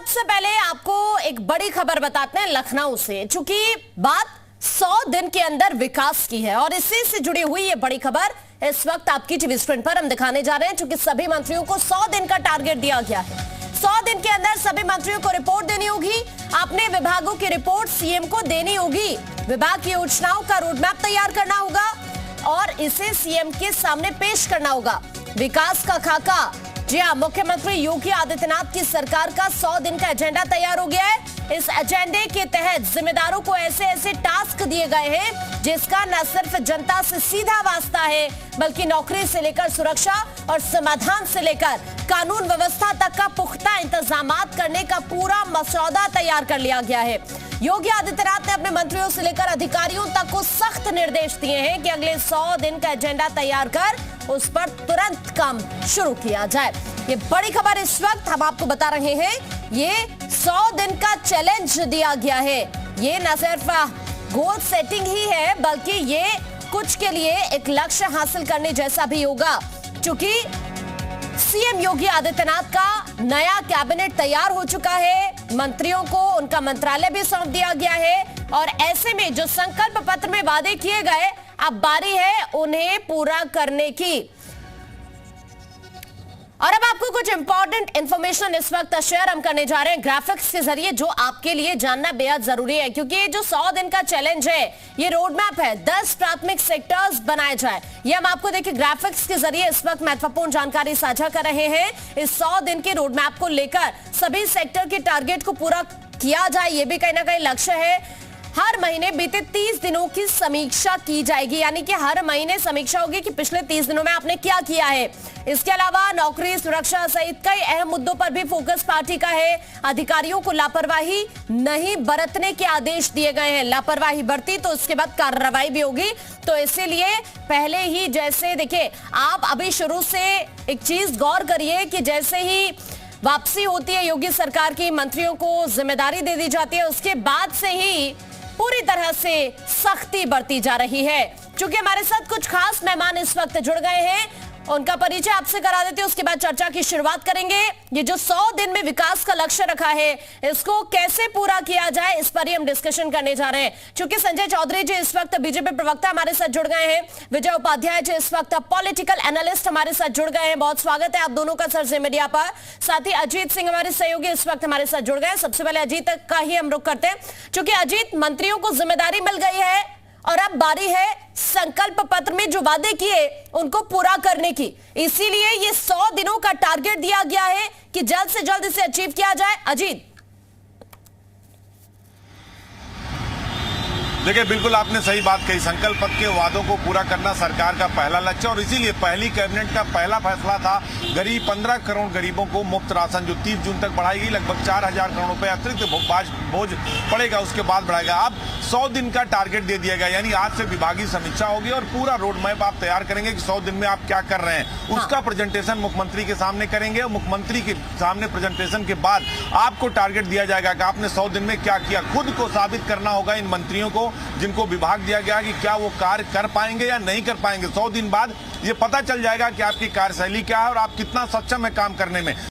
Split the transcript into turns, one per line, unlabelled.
सबसे पहले आपको एक बड़ी खबर बताते हैं लखनऊ से, चूंकि बात 100 दिन के अंदर विकास की है और इसी से जुड़ी हुई ये बड़ी खबर इस वक्त आपकी टीवी स्क्रीन पर हम दिखाने जा रहे हैं। चूंकि सभी मंत्रियों को 100 दिन का टारगेट दिया गया है। 100 दिन के अंदर सभी मंत्रियों को रिपोर्ट देनी होगी। अपने विभागों की रिपोर्ट सीएम को देनी होगी। विभाग की योजनाओं का रोडमैप तैयार करना होगा और इसे सीएम के सामने पेश करना होगा। विकास का खाका, जी हाँ, मुख्यमंत्री योगी आदित्यनाथ की सरकार का 100 दिन का एजेंडा तैयार हो गया है। इस एजेंडे के तहत जिम्मेदारों को ऐसे ऐसे टास्क दिए गए हैं जिसका न सिर्फ जनता से सीधा वास्ता है, बल्कि नौकरी से लेकर सुरक्षा और समाधान से लेकर कानून व्यवस्था तक का पुख्ता इंतजामात करने का पूरा मसौदा तैयार कर लिया गया है। योगी आदित्यनाथ ने अपने मंत्रियों से लेकर अधिकारियों तक को सख्त निर्देश दिए हैं कि अगले 100 दिन का एजेंडा तैयार कर उस पर तुरंत काम शुरू किया जाए। ये बड़ी खबर इस वक्त हम आपको बता रहे हैं। ये 100 दिन का चैलेंज दिया गया है। ये न सिर्फ गोल सेटिंग ही है, बल्कि ये कुछ के लिए एक लक्ष्य हासिल करने जैसा भी होगा। क्योंकि सीएम योगी आदित्यनाथ का नया कैबिनेट तैयार हो चुका है। मंत्रियों को उनका मंत्रालय भी सौंप दिया गया है और ऐसे में जो संकल्प पत्र में वादे किए गए, अब बारी है उन्हें पूरा करने की। और अब आपको कुछ इंपॉर्टेंट इंफॉर्मेशन इस वक्त शेयर हम करने जा रहे हैं ग्राफिक्स के जरिए, जो आपके लिए जानना बेहद जरूरी है। क्योंकि ये जो 100 दिन का चैलेंज है, ये रोड मैप है। 10 प्राथमिक सेक्टर्स बनाए जाए, ये हम आपको देखिए ग्राफिक्स के जरिए इस वक्त महत्वपूर्ण जानकारी साझा कर रहे हैं। इस 100 दिन के रोड मैप को लेकर सभी सेक्टर के टारगेट को पूरा किया जाए, ये भी कहीं ना कहीं लक्ष्य है। हर महीने बीते 30 दिनों की समीक्षा की जाएगी, यानी कि हर महीने समीक्षा होगी कि पिछले 30 दिनों में आपने क्या किया है। इसके अलावा नौकरी, सुरक्षा सहित कई अहम मुद्दों पर भी फोकस पार्टी का है। अधिकारियों को लापरवाही नहीं बरतने के आदेश दिए गए हैं। लापरवाही बरती तो उसके बाद कार्रवाई भी होगी। तो इसीलिए पहले ही जैसे देखिए, आप अभी शुरू से एक चीज गौर करिए कि जैसे ही वापसी होती है योगी सरकार की, मंत्रियों को जिम्मेदारी दे दी जाती है, उसके बाद से ही पूरी तरह से सख्ती बरती जा रही है। क्योंकि हमारे साथ कुछ खास मेहमान इस वक्त जुड़ गए हैं, उनका परिचय आपसे करा देते हैं, उसके बाद चर्चा की शुरुआत करेंगे। ये जो 100 दिन में विकास का लक्ष्य रखा है, इसको कैसे पूरा किया जाए, इस पर ही हम डिस्कशन करने जा रहे हैं। क्योंकि संजय चौधरी जी इस वक्त बीजेपी प्रवक्ता हमारे साथ जुड़ गए हैं, विजय उपाध्याय जी इस वक्त पॉलिटिकल एनालिस्ट हमारे साथ जुड़ गए हैं। बहुत स्वागत है आप दोनों का सर मीडिया पर। साथ ही अजीत सिंह हमारे सहयोगी इस वक्त हमारे साथ जुड़ गए। सबसे पहले अजीत का ही हम रुख करते हैं, क्योंकि अजीत, मंत्रियों को जिम्मेदारी मिल गई है और अब बारी है संकल्प पत्र में जो वादे किए उनको पूरा करने की। इसीलिए ये 100 दिनों का टारगेट दिया गया है कि जल्द से जल्द इसे अचीव किया जाए। अजीत,
देखिए, बिल्कुल आपने सही बात कही। संकल्प पत्र के वादों को पूरा करना सरकार का पहला लक्ष्य, और इसीलिए पहली कैबिनेट का पहला फैसला था गरीब 15 करोड़ गरीबों को मुफ्त राशन जो 30 जून तक बढ़ाएगी। लगभग 4000 करोड़ रुपए अतिरिक्त बोझ पड़ेगा, उसके बाद बढ़ाएगा। अब 100 दिन का टारगेट दे दिया गया, यानी आज से विभागीय समीक्षा होगी और पूरा रोड मैप आप तैयार करेंगे कि 100 दिन में आप क्या कर रहे हैं। उसका प्रेजेंटेशन मुख्यमंत्री के सामने करेंगे और मुख्यमंत्री के सामने प्रेजेंटेशन के बाद आपको टारगेट दिया जाएगा कि आपने 100 दिन में क्या किया। खुद को साबित करना होगा इन मंत्रियों को जिनको विभाग दिया गया कि क्या वो कार्य कर पाएंगे या नहीं कर पाएंगे। 100 दिन बाद ये पता चल जाएगा कि आपकी कार्यशैली क्या है और आप कितना सक्षम है काम करने में।